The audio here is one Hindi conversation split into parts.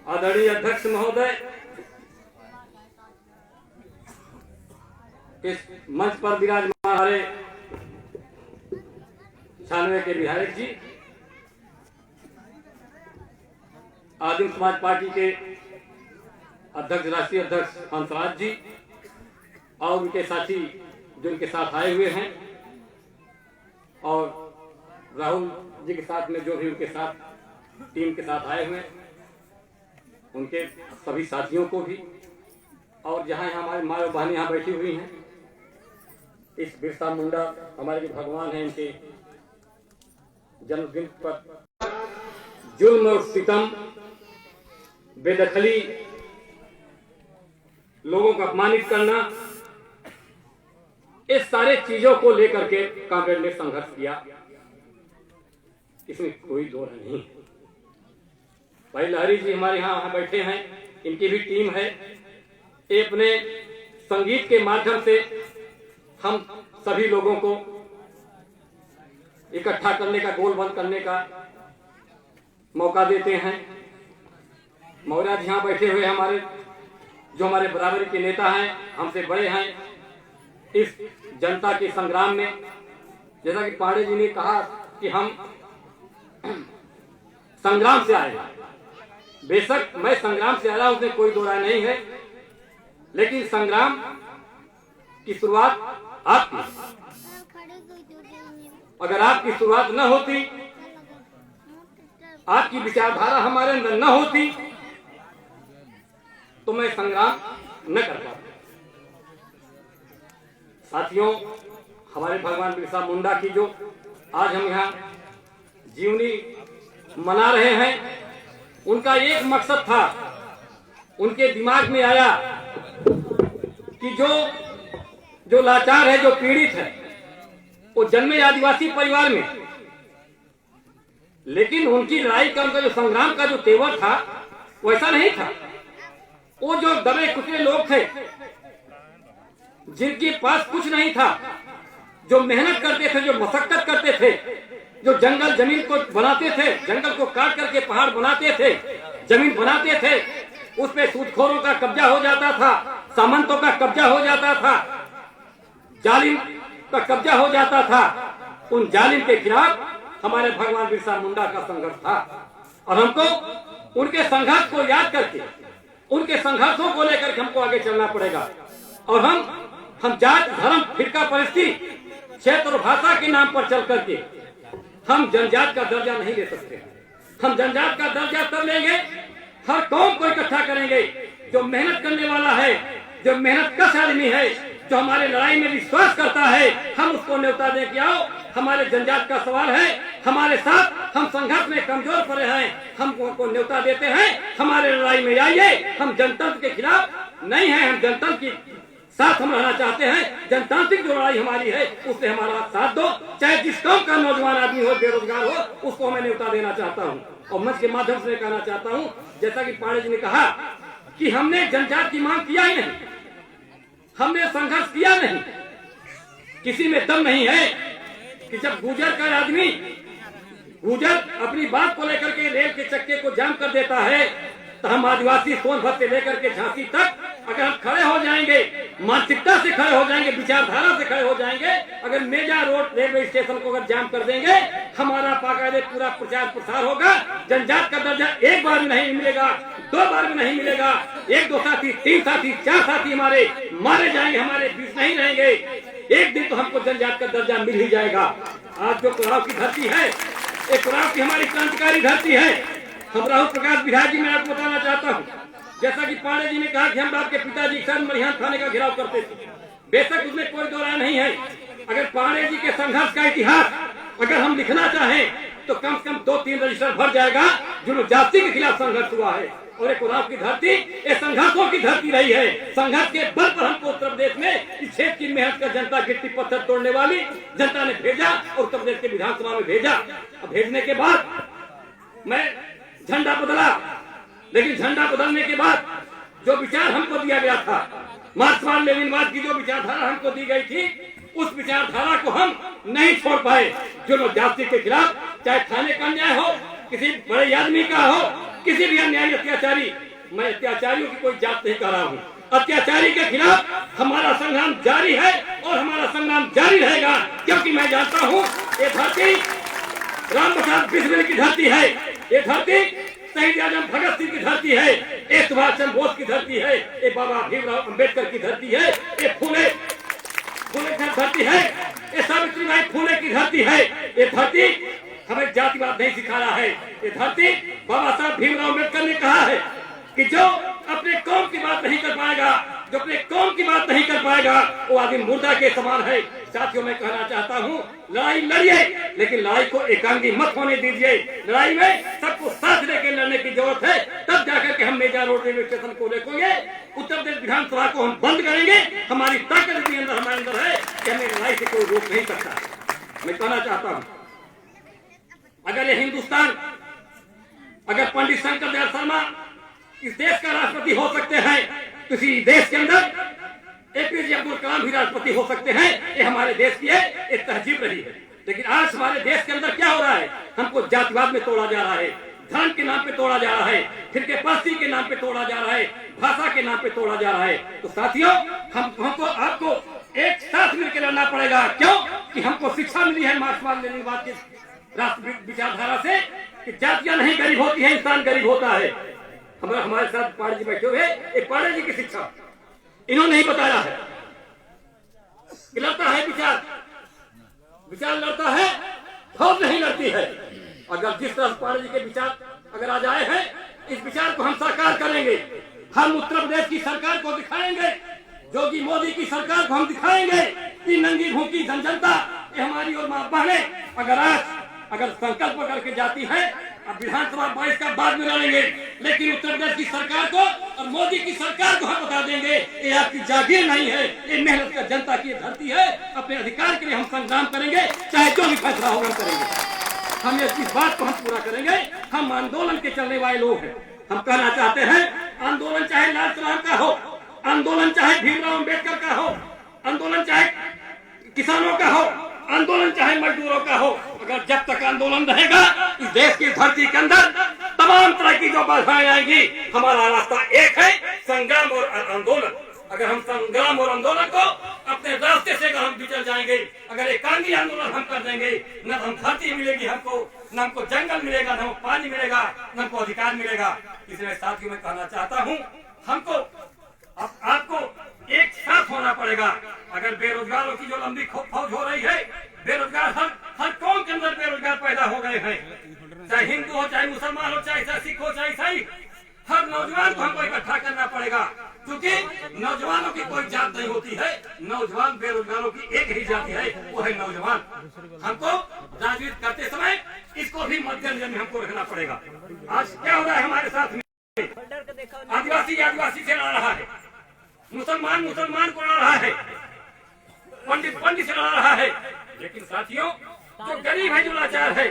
आदरणीय अध्यक्ष महोदय, इस मंच पर विराजमान हमारे 96 के विधायक जी, आदिम समाज पार्टी के अध्यक्ष, राष्ट्रीय अध्यक्ष हंसराज जी और उनके साथी जो उनके साथ आए हुए हैं, और राहुल जी के साथ में जो भी उनके साथ टीम के साथ आए हुए हैं, उनके सभी साथियों को भी, और जहां हमारे माँ और बहनें यहाँ बैठी हुई हैं, इस बिरसा मुंडा हमारे जो भगवान हैं, इनके जन्मदिन पर जुल्म और सितम, बेदखली, लोगों को अपमानित करना, इस सारे चीजों को लेकर के कांग्रेस ने संघर्ष किया, इसमें कोई दो नहीं। भाई लहरी जी हमारे यहाँ बैठे हैं, इनकी भी टीम है। ये अपने संगीत के माध्यम से हम सभी लोगों को इकट्ठा करने का, गोलबंद करने का मौका देते हैं। मौर्य जी यहाँ बैठे हुए हमारे, जो हमारे बराबरी के नेता हैं, हमसे बड़े हैं इस जनता के संग्राम में। जैसा कि पांडे जी ने कहा कि हम संग्राम से आए, बेशक मैं संग्राम से आया, उसमें कोई दो राय नहीं है, लेकिन संग्राम की शुरुआत आपकी, अगर आपकी शुरुआत न होती, आपकी विचारधारा हमारे अंदर न होती, तो मैं संग्राम न कर पाता। साथियों, हमारे भगवान बिरसा मुंडा की जो आज हम यहाँ जीवनी मना रहे हैं, उनका एक मकसद था, उनके दिमाग में आया कि जो लाचार है, जो पीड़ित है, वो जन्मे आदिवासी परिवार में, लेकिन उनकी लड़ाई का, उनका जो संग्राम का जो तेवर था, वैसा नहीं था। वो जो दबे कुचले लोग थे, जिनके पास कुछ नहीं था, जो मेहनत करते थे, जो मशक्कत करते थे, जो जंगल जमीन को बनाते थे, जंगल को काट करके पहाड़ बनाते थे, जमीन बनाते थे, उस पे सूदखोरों का कब्जा हो जाता था, सामंतों का कब्जा हो जाता था, जालिम का कब्जा हो जाता था। उन जालिम के खिलाफ हमारे भगवान बिरसा मुंडा का संघर्ष था, और हमको उनके संघर्ष को याद करके, उनके संघर्षों को लेकर के हमको आगे चलना पड़ेगा। और हम जात, धर्म, फिरका, परिस्थिति, क्षेत्र और भाषा के नाम पर चल करके हम जनजात का दर्जा नहीं ले सकते। हम जनजात का दर्जा तब लेंगे, हर कौम को इकट्ठा करेंगे, जो मेहनत करने वाला है, जो मेहनत कश आदमी है, जो हमारे लड़ाई में विश्वास करता है, हम उसको न्योता दे के आओ। हमारे जनजात का सवाल है, हमारे साथ, हम संघर्ष में कमजोर पड़े हैं, हम उनको न्योता देते हैं, हमारे लड़ाई में आइए। हम जनतंत्र के खिलाफ नहीं है, हम जनतंत्र की साथ हम रहना चाहते हैं। जनतांत्रिक जो लड़ाई हमारी है, उससे हमारा साथ दो, चाहे जिस कौम का नौजवान आदमी हो, बेरोजगार हो, उसको मैं न्योता देना चाहता हूँ। और मंच के माध्यम से कहना चाहता हूँ, जैसा कि पांडे जी ने कहा कि हमने जनजात की मांग किया ही नहीं, हमने संघर्ष किया नहीं, किसी में दम नहीं है कि जब गुजर का आदमी, गुजर अपनी बात को लेकर के रेल के चक्के को जाम कर देता है, तो हम आदिवासी सोनभद्र से लेकर के झांसी तक अगर हम खड़े हो जाएंगे, मानसिकता से खड़े हो जाएंगे, विचारधारा से खड़े हो जाएंगे, अगर मेजा रोड रेलवे स्टेशन को अगर जाम कर देंगे, हमारा बाकायदे पूरा प्रचार प्रसार होगा। जनजात का दर्जा एक बार भी नहीं मिलेगा, दो बार भी नहीं मिलेगा, एक दो साथी, तीन साथी, चार साथी हमारे मारे जाएंगे, हमारे बीच नहीं रहेंगे। एक दिन तो हमको जनजात का दर्जा मिल ही जाएगा। आज जो कुराव की धरती है, एक कुराव की हमारी क्रांतिकारी धरती है। हम राहुल प्रकाश विधायक जी, मैं आपको बताना चाहता हूँ, जैसा कि पांडे जी ने कहा कि हम आपके पिताजी सर मरिहान थाने का घेराव करते थे, बेशक उसमें कोई दो राय नहीं है। अगर पांडे जी के संघर्ष का इतिहास अगर हम लिखना चाहें, तो कम से कम 2-3 रजिस्टर भर जाएगा, जो जाति के खिलाफ संघर्ष हुआ है। और एक कुराव की धरती ये संघर्षों की धरती रही है। संघर्ष के बल पर हमको उत्तर प्रदेश में इस क्षेत्र की मेहनत का जनता, गिट्टी पत्थर तोड़ने वाली जनता ने भेजा और उत्तर प्रदेश के विधानसभा में भेजा। अब भेजने के बाद मैं झंडा बदला, लेकिन झंडा बदलने के बाद जो विचार हमको दिया गया था, मार्क्सवाद लेनिनवाद की जो विचारधारा हमको दी गई थी, उस विचारधारा को हम नहीं छोड़ पाए। जो लोग जाति के खिलाफ, चाहे थाने का अन्याय हो, किसी बड़े आदमी का हो, किसी भी अन्यायी अत्याचारी, मैं अत्याचारियों की कोई जात नहीं कर रहा हूँ, अत्याचारी के खिलाफ हमारा संग्राम जारी है और हमारा संग्राम जारी रहेगा, क्योंकि मैं जानता हूँ ये धरती राम प्रसाद बिस्मिल की धरती है, ये धरती शहीद आजम भगत सिंह की धरती है, ये सुभाष चंद्र बोस की धरती है, ये बाबा भीमराव अंबेडकर की धरती है, ये फूले की धरती है, ये सावित्रीबाई फूले की धरती है। ये धरती हमें जातिवाद नहीं सिखा रहा है, ये धरती बाबा साहब भीमराव अंबेडकर ने कहा है कि जो अपने कौम की बात नहीं कर पाएगा, जो अपने कौम की बात नहीं कर पाएगा, वो आदमी मुर्दा के समान है। साथियों, मैं कहना चाहता हूँ, लड़ाई लड़िए, लेकिन लड़ाई को एकांगी मत होने दीजिए। लड़ाई में सबको साथ लेकर लड़ने की जरूरत है, तब जाकर के हम मेजा रोड रेलवे स्टेशन को रोकेंगे, उत्तर प्रदेश विधानसभा को हम बंद करेंगे। हमारी ताकत भी अंदर हमारे अंदर है कि हमें लड़ाई से कोई रोक नहीं सकता। मैं कहना चाहता हूँ, अगर ये हिंदुस्तान, अगर पंडित शंकर दयाल शर्मा इस देश का राष्ट्रपति हो सकते हैं, किसी देश के अंदर एपीजे अब्दुल कलाम भी राष्ट्रपति हो सकते हैं। ये हमारे देश की एक तहजीब रही है। लेकिन आज हमारे देश के अंदर क्या हो रहा है? हमको जातिवाद में तोड़ा जा रहा है, धर्म के नाम पे तोड़ा जा रहा है, फिर परस्ती के नाम पे तोड़ा जा रहा है, भाषा के नाम पे तोड़ा जा रहा है। तो साथियों, हमको आपको एक साथ मिलकर लड़ना पड़ेगा। क्यों? कि हमको शिक्षा मिली है मार्क्सवाद लेनिनवाद की राष्ट्र विचारधारा से कि जातियां नहीं गरीब होती है, इंसान गरीब होता है। हमारे साथ पाड़े जी बैठे हुए, एक पाड़े जी की शिक्षा इन्होंने ही बताया है कि लड़ता है विचार लड़ता है, फौज नहीं लड़ती है। अगर जिस तरह पाड़े जी के विचार अगर आ जाए हैं, इस विचार को हम साकार करेंगे। हम उत्तर प्रदेश की सरकार को दिखाएंगे, योगी मोदी की सरकार को हम दिखाएंगे कि नंगी भूखी जनता ये हमारी और मां बहने अगर संकल्प करके जाती है, अब विधानसभा 22 का बाद में लड़ेंगे, लेकिन उत्तर प्रदेश की सरकार को और मोदी की सरकार को हम बता देंगे ये आपकी जागीर नहीं है, ये मेहनत का जनता की धरती है। अपने अधिकार के लिए हम संग्राम करेंगे, चाहे जो भी फैसला होगा करेंगे। हम इस बात को हम पूरा करेंगे। हम आंदोलन के चलने वाले लोग हैं। हम कहना चाहते हैं, आंदोलन चाहे लाल सलाम का हो, आंदोलन चाहे भीमराव अंबेडकर का हो, आंदोलन चाहे किसानों का हो, आंदोलन चाहे मजदूरों का हो, अगर जब तक आंदोलन रहेगा इस देश की धरती के अंदर तमाम तरह की जो बाधाएं आएंगी, हमारा रास्ता एक है, संग्राम और आंदोलन। अगर हम संग्राम और आंदोलन को अपने रास्ते से अगर हम बिचल जाएंगे, अगर एकांगी आंदोलन हम कर देंगे, न हम धरती मिलेगी हमको, न हमको जंगल मिलेगा, न हमको पानी मिलेगा, न हमको अधिकार मिलेगा। इसलिए साथियों, मैं कहना चाहता हूँ, हमको आपको एक साथ होना पड़ेगा। अगर बेरोजगारों की जो लंबी फौज हो रही है, बेरोजगार हर कौम के अंदर बेरोजगार पैदा हो गए हैं, चाहे हिंदू हो, चाहे मुसलमान हो, चाहे सिख हो, चाहे ईसाई, हर नौजवान को हमको इकट्ठा करना पड़ेगा, क्योंकि नौजवानों की कोई जात नहीं होती है। नौजवान बेरोजगारों की एक ही जाति है, वो है नौजवान। हमको राजनीति करते समय इसको भी मद्देनजर में हमको रखना पड़ेगा। आज क्या हो रहा है हमारे साथ में? आदिवासी से लड़ रहा है, मुसलमान को लड़ रहा है, पंडित से लड़ रहा है। लेकिन साथियों, जो गरीब है, जो लाचार है,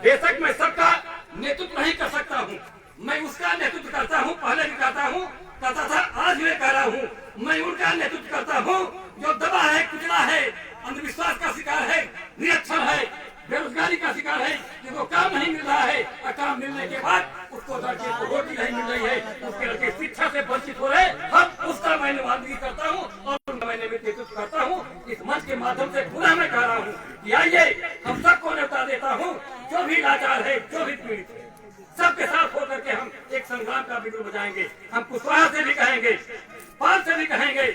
बेशक मैं सबका नेतृत्व नहीं कर सकता हूँ, मैं उसका नेतृत्व करता हूँ, पहले भी करता था, आज मैं कह रहा हूँ, मैं उनका नेतृत्व करता हूँ जो दबा है, कुचला है, अंधविश्वास का शिकार है, निरक्षर है, बेरोजगारी का शिकार है, जिसको काम नहीं मिल रहा है, और काम मिलने के बाद उसको लड़के को रोटी नहीं मिल रही है, उसके लड़के शिक्षा से वंचित हो रहे, हम उसका मैं नुमाइंदगी करता हूँ और उनका मैं नेतृत्व करता हूँ। इस मंच के माध्यम से पूरा मैं कह रहा हूँ कि आइए, हम सबको न्योता देता हूँ, जो भी लाचार है, जो भी पीड़ित है, सबके साथ होकर के हम एक संग्राम का बिगुल बजाएंगे। हम कुशवाहा से भी कहेंगे, पाल से भी कहेंगे,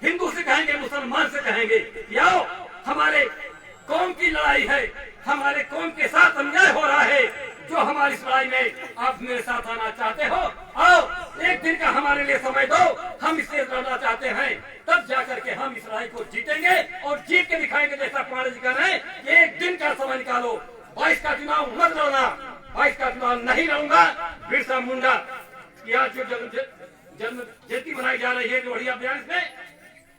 हिंदू से कहेंगे, मुसलमान से कहेंगे कि आओ, हमारे कौम की लड़ाई है, हमारे कौम के साथ अन्याय हो रहा है, जो हमारी इस लड़ाई में आप मेरे साथ आना चाहते हो, आओ, एक दिन का हमारे लिए समय दो, हम इससे लड़ना चाहते हैं, तब जाकर के हम इस लड़ाई को जीतेंगे और जीत के दिखाएंगे। जैसा पांडे जी कह रहे हैं, एक दिन का समय निकालो, 22 का चुनाव मत लड़ना, 22 का चुनाव नहीं लड़ूंगा। बिरसा मुंडा की आज जो जन्म जयंती मनाई जा रही है लोहड़ी अभियान में,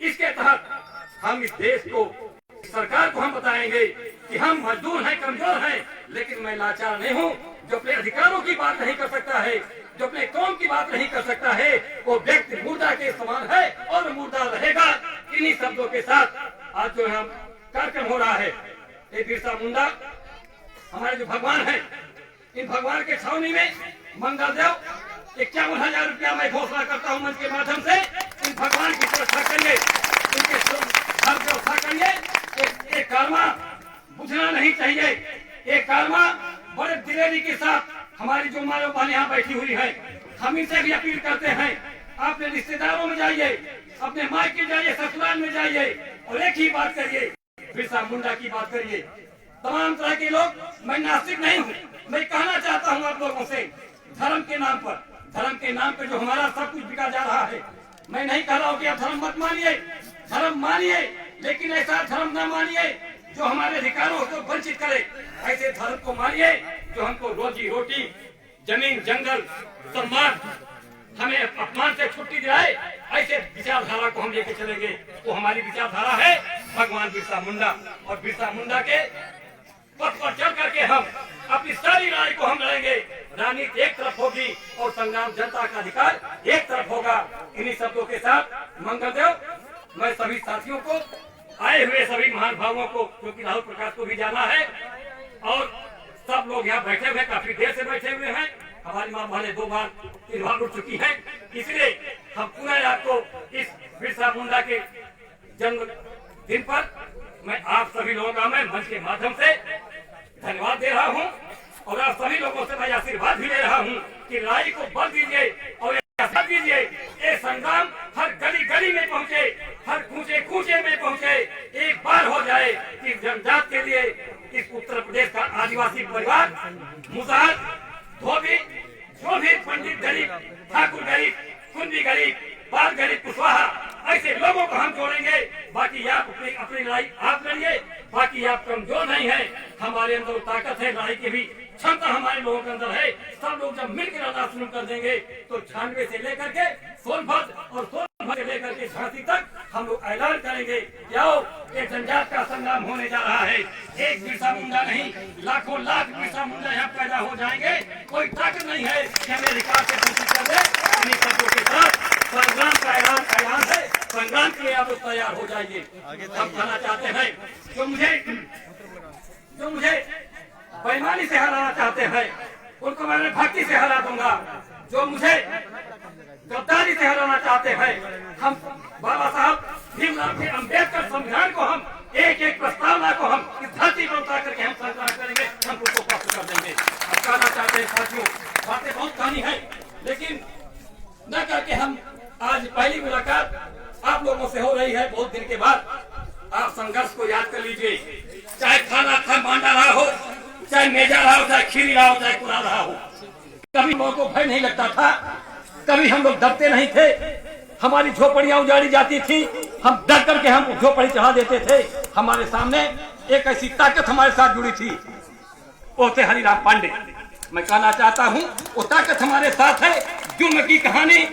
इसके तहत हम इस देश को, सरकार को हम बताएंगे कि हम मजदूर हैं, कमजोर हैं, लेकिन मैं लाचार नहीं हूँ। जो अपने अधिकारों की बात नहीं कर सकता है, जो अपने कौम की बात नहीं कर सकता है, वो व्यक्ति मुर्दा के समान है और मुर्दा रहेगा। इन्हीं शब्दों के साथ आज जो हम कार्यक्रम हो रहा है, ये बिरसा मुंडा हमारे जो भगवान है, इन भगवान के छावनी में मंगल देव 51,000 रुपया मैं घोषणा करता हूँ मंच के माध्यम से। इन भगवान की सुरक्षा करिए, इनके हर व्यवस्था करिए। एक कारमा बुझना नहीं चाहिए। एक कारमा बड़े दिलेरी के साथ हमारी जो माँ बहन यहाँ बैठी हुई है, हम इनसे भी अपील करते हैं, अपने रिश्तेदारों में जाइए, अपने मायके जाइए, ससुराल में जाइए और एक ही बात करिए, बिरसा मुंडा की बात करिए। तमाम तरह के लोग, मैं नास्तिक नहीं हूँ, मैं कहना चाहता हूँ आप लोगों से, धर्म के नाम पर जो हमारा सब कुछ बिका जा रहा है, मैं नहीं कह रहा हूँ कि आप धर्म मत मानिए, धर्म मानिए, लेकिन ऐसा धर्म न मानिए जो हमारे अधिकारों को वंचित करे। ऐसे धर्म को मानिए जो हमको रोजी रोटी, जमीन, जंगल, सम्मान, हमें अपमान से छुट्टी दिलाए। ऐसे विचारधारा को हम लेके चलेंगे। वो हमारी विचारधारा है भगवान बिरसा मुंडा, और बिरसा मुंडा के पथ पर चल करके हम अपनी सारी लड़ाई को हम लड़ेंगे। राजनीति एक तरफ होगी और संग्राम जनता का अधिकार एक तरफ होगा। इन्हीं शब्दों के साथ मंगल देव, मैं सभी साथियों को, आए हुए सभी महान भावों को, क्योंकि राहुल प्रकाश को भी जाना है, और सब लोग यहाँ बैठे हुए, काफी देर से बैठे हुए हैं। हमारी माँ बहने 2 बार 3 बार उठ चुकी हैं, इसलिए हम पुनः आपको इस बिरसा मुंडा के जन्म दिन पर मैं आप सभी लोगों का मैं मंच के माध्यम से धन्यवाद दे रहा हूँ, और आप सभी लोगों से मैं आशीर्वाद भी ले रहा हूँ कि लड़ाई को बल दीजिए और दीजिए। ये संग्राम हर गली गली में पहुँचे, हर कूचे कूचे में पहुँचे। एक बार हो जाए कि जनजात के लिए इस उत्तर प्रदेश का आदिवासी परिवार, मुसार, धोबी, जो भी पंडित गरीब, ठाकुर गरीब, कुंडी गरीब, बाल गरीब, कुशवाहा, ऐसे लोगों को हम जोड़ेंगे। बाकी आप अपनी लड़ाई आप लड़िए, बाकी आप कमजोर नहीं है, हमारे अंदर ताकत है, लड़ाई की भी क्षमता हमारे लोगों के अंदर है। सब लोग जब मिलकर लड़ना शुरू कर देंगे तो 96 से लेकर के सोनभद्र और सोनभद्र से लेकर के झांसी तक हम लोग ऐलान करेंगे कि आओ, एक जनजात का संग्राम होने जा रहा है। एक बिरसा मुंडा नहीं, लाखों लाख बिरसा मुंडा यहाँ पैदा हो जाएंगे। कोई ताकत नहीं है कि हमें अधिकार से वंचित कर दे। इन्हीं शब्दों के साथ संग्राम का ऐलान है। संग्राम के लिए आप लोग तैयार हो जाइए। हम कहना चाहते हैं, जो मुझे बेईमानी से हराना चाहते हैं उनको मैं भक्ति से हरा दूंगा। जो मुझे गद्दारी से हराना चाहते हैं, हम बाबा साहब भीमराव के अम्बेडकर संविधान को, हम एक एक प्रस्तावना को हम इस धरती पर उतार करके हम संग्राम करेंगे, हम उनको प्राप्त कर देंगे। हम कहना चाहते हैं साथियों, बातें बहुत कहानी है, लेकिन न करके हम आज पहली मुलाकात आप लोगों से हो रही है बहुत दिन के बाद। आप संघर्ष को याद कर लीजिए, चाहे खाना था मांडा रहा हो, चाहे मेजा रहा हो, चाहे खीरी रहा हो, चाहे कुरा रहा हो, कभी लोगों को भय नहीं लगता था, कभी हम लोग डरते नहीं थे। हमारी झोपड़ियां उजाड़ी जाती थी, हम डर करके हम झोपड़ी चढ़ा देते थे। हमारे सामने एक ऐसी ताकत हमारे साथ जुड़ी थी, वो थे हरिराम पांडे। मैं कहना चाहता हूँ, वो ताकत हमारे साथ है। जुल्म की कहानी,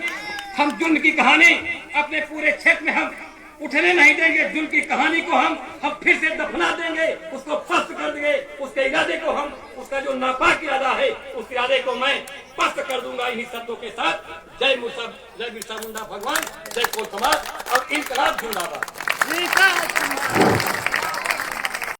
हम जुल्म की कहानी अपने पूरे क्षेत्र में हम उठने नहीं देंगे। जुल्म की कहानी को हम फिर से दफना देंगे, उसको पस्त कर देंगे। उसके इरादे को हम, उसका जो नापाक इरादा है, उस इरादे को मैं पस्त कर दूंगा। इन्हीं शब्दों के साथ जय बिरसा मुंडा भगवान, जय कोल समाज और इनकलाब जिंदाबाद।